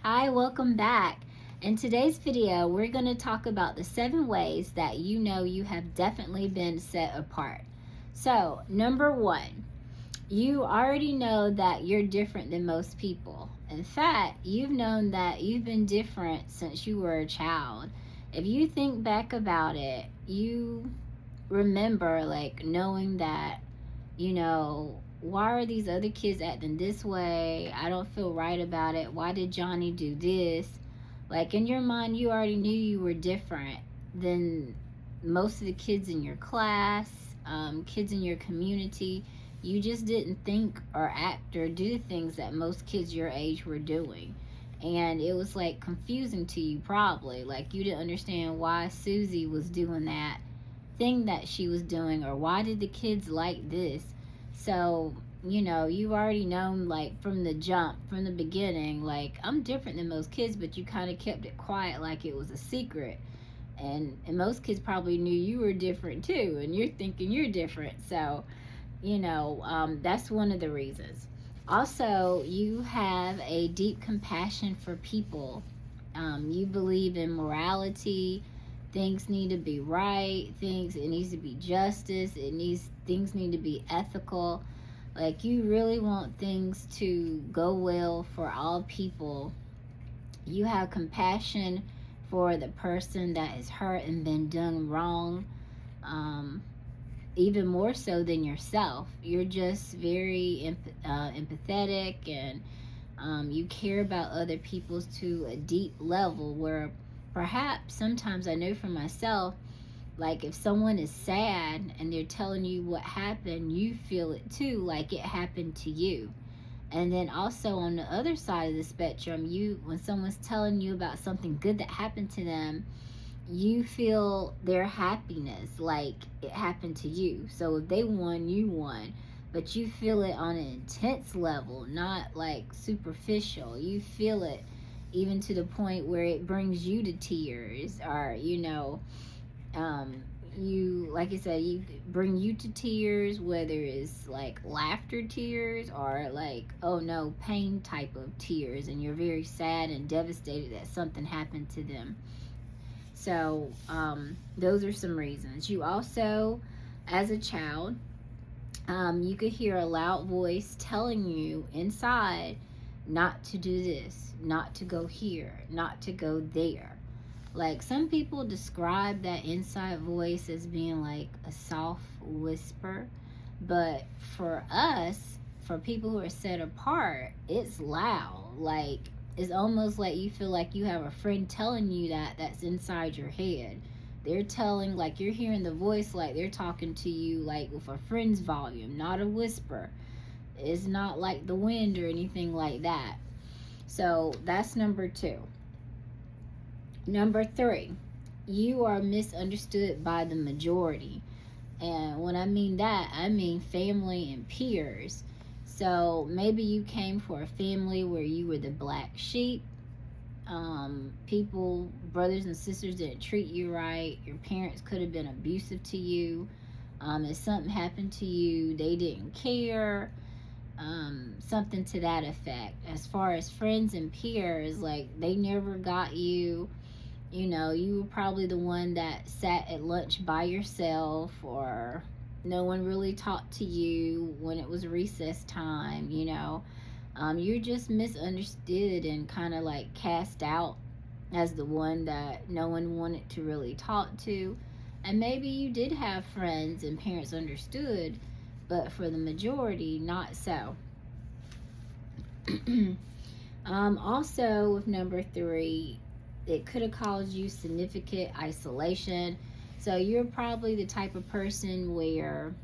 Hi, welcome back. In today's video, we're going to talk about the 7 ways that you know you have definitely been set apart. So, number 1, you already know that you're different than most people. In fact, you've known that you've been different since you were a child. If you think back about it, you remember knowing that, why are these other kids acting this way? I don't feel right about it. Why did Johnny do this? Like, in your mind, you already knew you were different than most of the kids in your class, kids in your community. You just didn't think or act or do the things that most kids your age were doing. And it was like confusing to you, probably. Like, you didn't understand why Susie was doing that thing that she was doing, or why did the kids like this. So, you've already known, like, from the jump, from the beginning, like, I'm different than most kids, but you kind of kept it quiet like it was a secret. And most kids probably knew you were different too, and you're thinking you're different. So, that's one of the reasons. Also, you have a deep compassion for people. You believe in morality. Things need to be right. It needs to be justice. Things need to be ethical. Like, you really want things to go well for all people. You have compassion for the person that is hurt and been done wrong, even more so than yourself. You're just very empathetic, and you care about other people to a deep level where perhaps sometimes, I know for myself, like, if someone is sad and they're telling you what happened, you feel it too, like it happened to you. And then also on the other side of the spectrum, when someone's telling you about something good that happened to them, you feel their happiness like it happened to you. So if they won, you won. But you feel it on an intense level, not like superficial. You feel it even to the point where it brings you to tears, or you, like I said, you bring you to tears, whether it's like laughter tears or like, oh no, pain type of tears, and you're very sad and devastated that something happened to them. So those are some reasons. You also, as a child, you could hear a loud voice telling you inside not to do this, not to go here, not to go there. Like, some people describe that inside voice as being like a soft whisper, but for us, for people who are set apart, it's loud. Like, it's almost like you feel like you have a friend telling you that's inside your head. They're telling, like, you're hearing the voice like they're talking to you, like with a friend's volume, not a whisper. It's not like the wind or anything like that. So that's number 2. Number 3, you are misunderstood by the majority. And when I mean that, I mean family and peers. So maybe you came for a family where you were the black sheep. People, brothers and sisters, didn't treat you right. Your parents could have been abusive to you. If something happened to you, they didn't care. Something to that effect. As far as friends and peers, like, they never got you. You were probably the one that sat at lunch by yourself, or no one really talked to you when it was recess time. You're just misunderstood and kind of like cast out as the one that no one wanted to really talk to. And maybe you did have friends and parents understood, but for the majority, not so. Also, with number 3, it could have caused you significant isolation. So you're probably the type of person where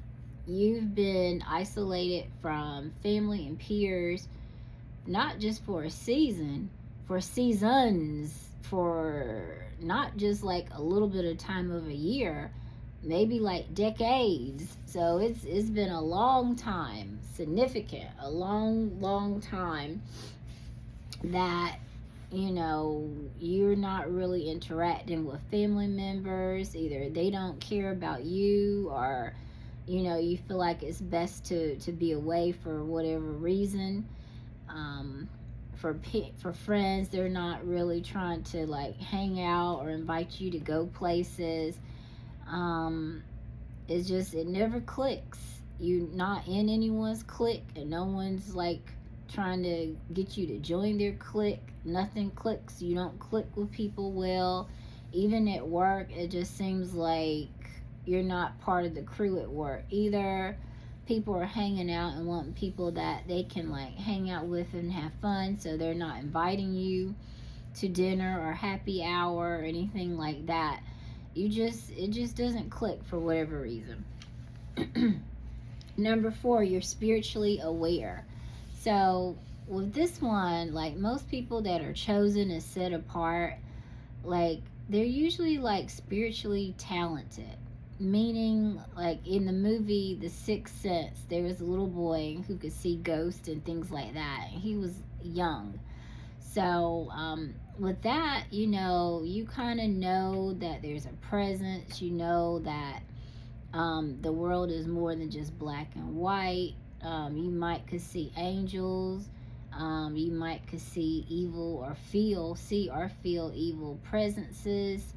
you've been isolated from family and peers, not just for a season, for seasons, for not just like a little bit of time of a year, maybe like decades. So it's been a long time, significant, a long time that you're not really interacting with family members. Either they don't care about you, or you feel like it's best to be away for whatever reason. for friends. They're not really trying to like hang out or invite you to go places. It's just, it never clicks. You're not in anyone's clique, and no one's like trying to get you to join their clique. Nothing clicks. You don't click with people well. Even at work, it just seems like you're not part of the crew at work. Either people are hanging out and wanting people that they can like hang out with and have fun, so they're not inviting you to dinner or happy hour or anything like that. It just doesn't click for whatever reason. Number 4, you're spiritually aware. So with this one, like most people that are chosen and set apart, like they're usually like spiritually talented. Meaning, like in the movie The Sixth Sense, there was a little boy who could see ghosts and things like that. He was young. So with that, you kind of know that there's a presence. You know that the world is more than just black and white. You might could see angels. You might could see evil or see or feel evil presences.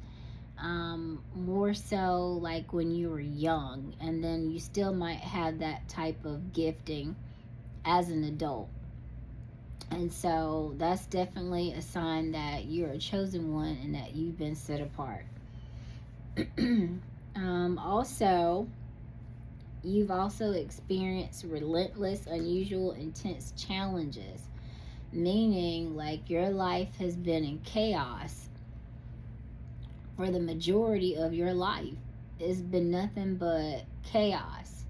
More so like when you were young, and then you still might have that type of gifting as an adult. And so that's definitely a sign that you're a chosen one and that you've been set apart. Also, you've also experienced relentless, unusual, intense challenges, meaning like your life has been in chaos for the majority of your life. It's been nothing but chaos.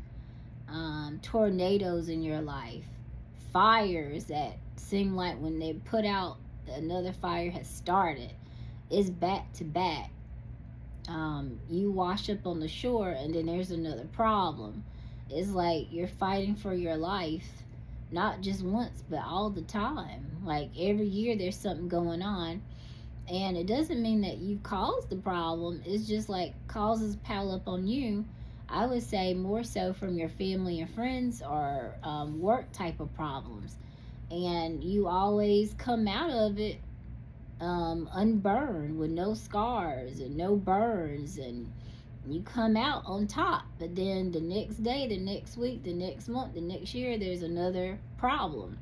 Tornadoes in your life, fires that seem like when they put out, another fire has started. It's back to back. You wash up on the shore and then there's another problem. It's like you're fighting for your life, not just once, but all the time. Like every year there's something going on. And it doesn't mean that you caused the problem. It's just like causes pile up on you. I would say more so from your family and friends or work type of problems. And you always come out of it unburned, with no scars and no burns, and you come out on top. But then the next day, the next week, the next month, the next year, there's another problem.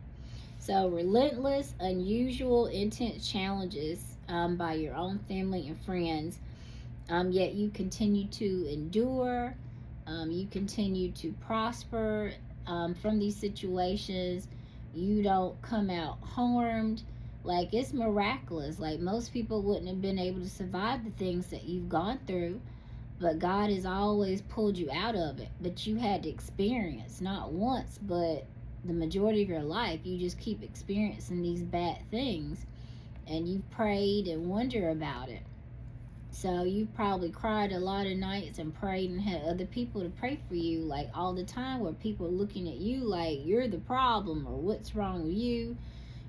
So relentless, unusual, intense challenges by your own family and friends, yet you continue to endure. You continue to prosper from these situations. You don't come out harmed. Like, it's miraculous. Like, most people wouldn't have been able to survive the things that you've gone through, but God has always pulled you out of it. But you had to experience, not once, but the majority of your life, you just keep experiencing these bad things, and you've prayed and wondered about it. So you probably cried a lot of nights and prayed and had other people to pray for you, like all the time, where people are looking at you like you're the problem, or what's wrong with you,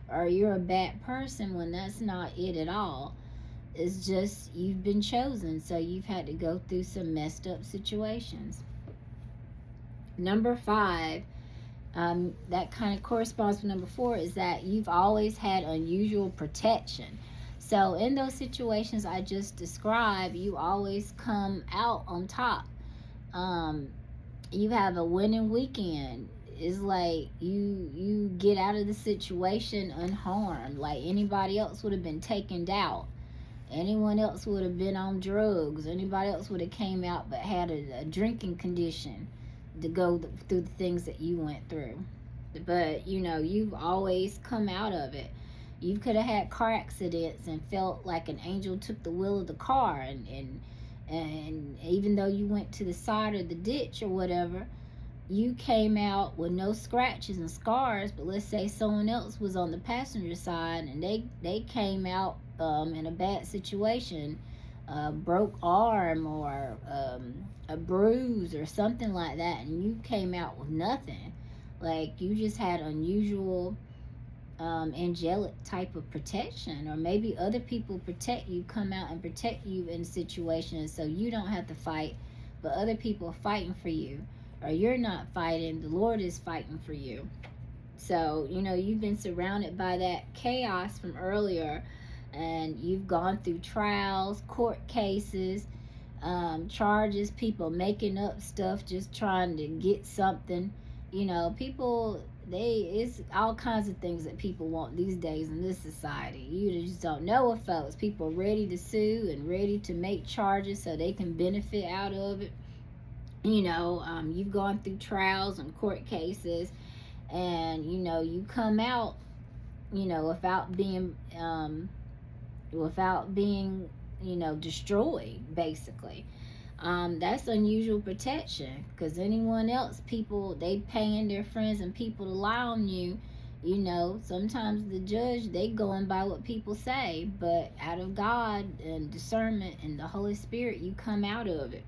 or you're a bad person, when that's not it at all. It's just you've been chosen, so you've had to go through some messed up situations. Number 5, that kind of corresponds to number 4, is that you've always had unusual protection. So in those situations I just described, you always come out on top. You have a winning weekend. It's like you get out of the situation unharmed. Like anybody else would have been taken out. Anyone else would have been on drugs. Anybody else would have came out but had a drinking condition to go through the things that you went through. But you've always come out of it. You could have had car accidents and felt like an angel took the wheel of the car, and even though you went to the side of the ditch or whatever, you came out with no scratches and scars. But let's say someone else was on the passenger side and they came out in a bad situation, broke arm or a bruise or something like that, and you came out with nothing. Like you just had unusual angelic type of protection, or maybe other people protect you, come out and protect you in situations so you don't have to fight, but other people are fighting for you, or you're not fighting, the Lord is fighting for you. So, you've been surrounded by that chaos from earlier, and you've gone through trials, court cases, charges, people making up stuff just trying to get something. People, it's all kinds of things that people want these days in this society. You just don't know what folks. People ready to sue and ready to make charges so they can benefit out of it. You've gone through trials and court cases, and you come out, without being destroyed, basically. That's unusual protection, because anyone else, people, they paying their friends and people to lie on you. Sometimes the judge, they going by what people say, but out of God and discernment and the Holy Spirit, you come out of it.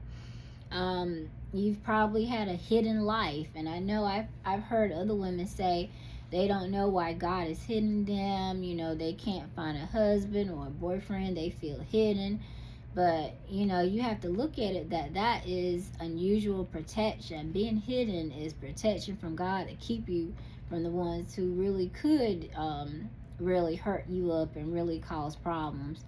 You've probably had a hidden life, and I know I've heard other women say they don't know why God is hidden them. They can't find a husband or a boyfriend. They feel hidden. But, you have to look at it that is unusual protection. Being hidden is protection from God to keep you from the ones who really could really hurt you up and really cause problems.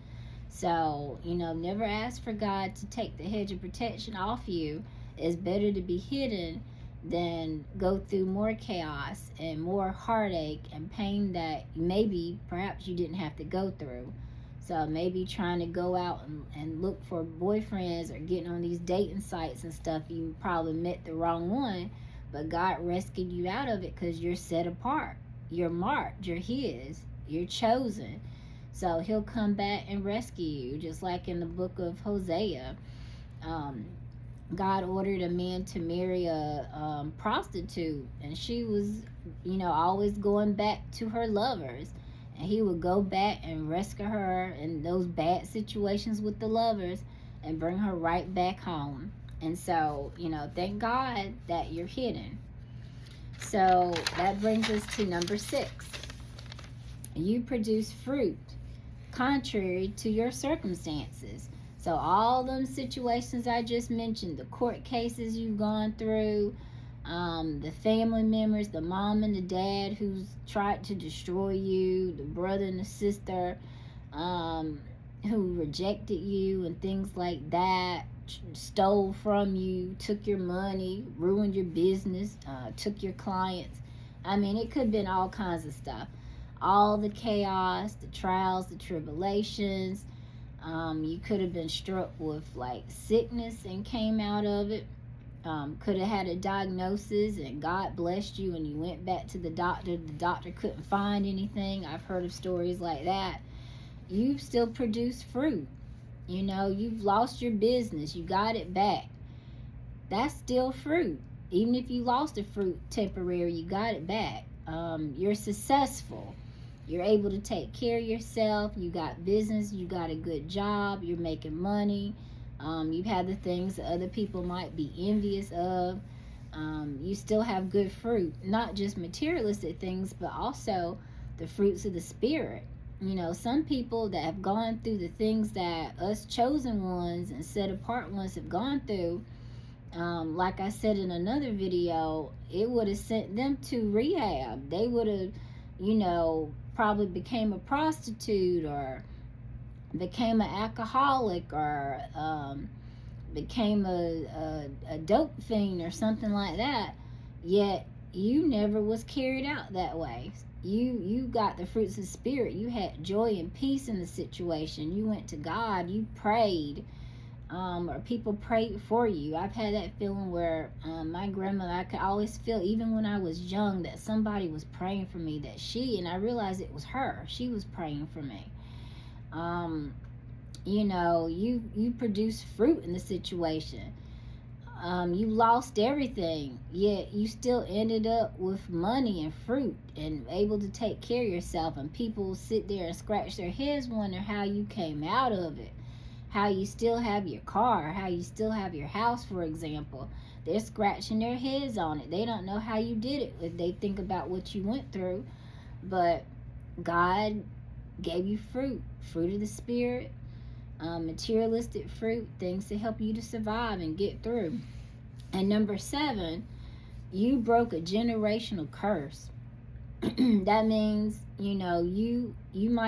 So, never ask for God to take the hedge of protection off you. It's better to be hidden than go through more chaos and more heartache and pain that perhaps you didn't have to go through. So maybe trying to go out and look for boyfriends or getting on these dating sites and stuff, you probably met the wrong one, but God rescued you out of it because you're set apart. You're marked. You're His. You're chosen. So He'll come back and rescue you, just like in the book of Hosea. God ordered a man to marry a prostitute, and she was, always going back to her lovers. And He would go back and rescue her in those bad situations with the lovers and bring her right back home. And so, thank God that you're hidden. So that brings us to number 6. You produce fruit contrary to your circumstances. So all them situations I just mentioned, the court cases you've gone through, the family members, the mom and the dad who's tried to destroy you, the brother and the sister who rejected you and things like that, stole from you, took your money, ruined your business, took your clients. It could have been all kinds of stuff. All the chaos, the trials, the tribulations. You could have been struck with sickness and came out of it. Could have had a diagnosis and God blessed you and you went back to the doctor couldn't find anything. I've heard of stories like that. You've still produced fruit. You've lost your business, you got it back. That's still fruit. Even if you lost the fruit temporary, you got it back. You're successful. You're able to take care of yourself. You got business. You got a good job. You're making money. You've had the things that other people might be envious of. You still have good fruit, not just materialistic things, but also the fruits of the Spirit. Some people that have gone through the things that us chosen ones and set apart ones have gone through, like I said in another video, it would have sent them to rehab. They would have, probably became a prostitute or became an alcoholic or became a dope fiend or something like that. Yet you never was carried out that way. You got the fruits of the Spirit. You had joy and peace in the situation. You went to God. You prayed. Or people prayed for you. I've had that feeling where my grandmother, I could always feel, even when I was young, that somebody was praying for me, and I realized it was her. She was praying for me. You produce fruit in the situation. You lost everything, yet you still ended up with money and fruit and able to take care of yourself. And people sit there and scratch their heads, wonder how you came out of it. How you still have your car, how you still have your house, for example. They're scratching their heads on it. They don't know how you did it if they think about what you went through. But God gave you fruit of the Spirit, materialistic fruit, things to help you to survive and get through. And number 7, you broke a generational curse. that means, you know, you might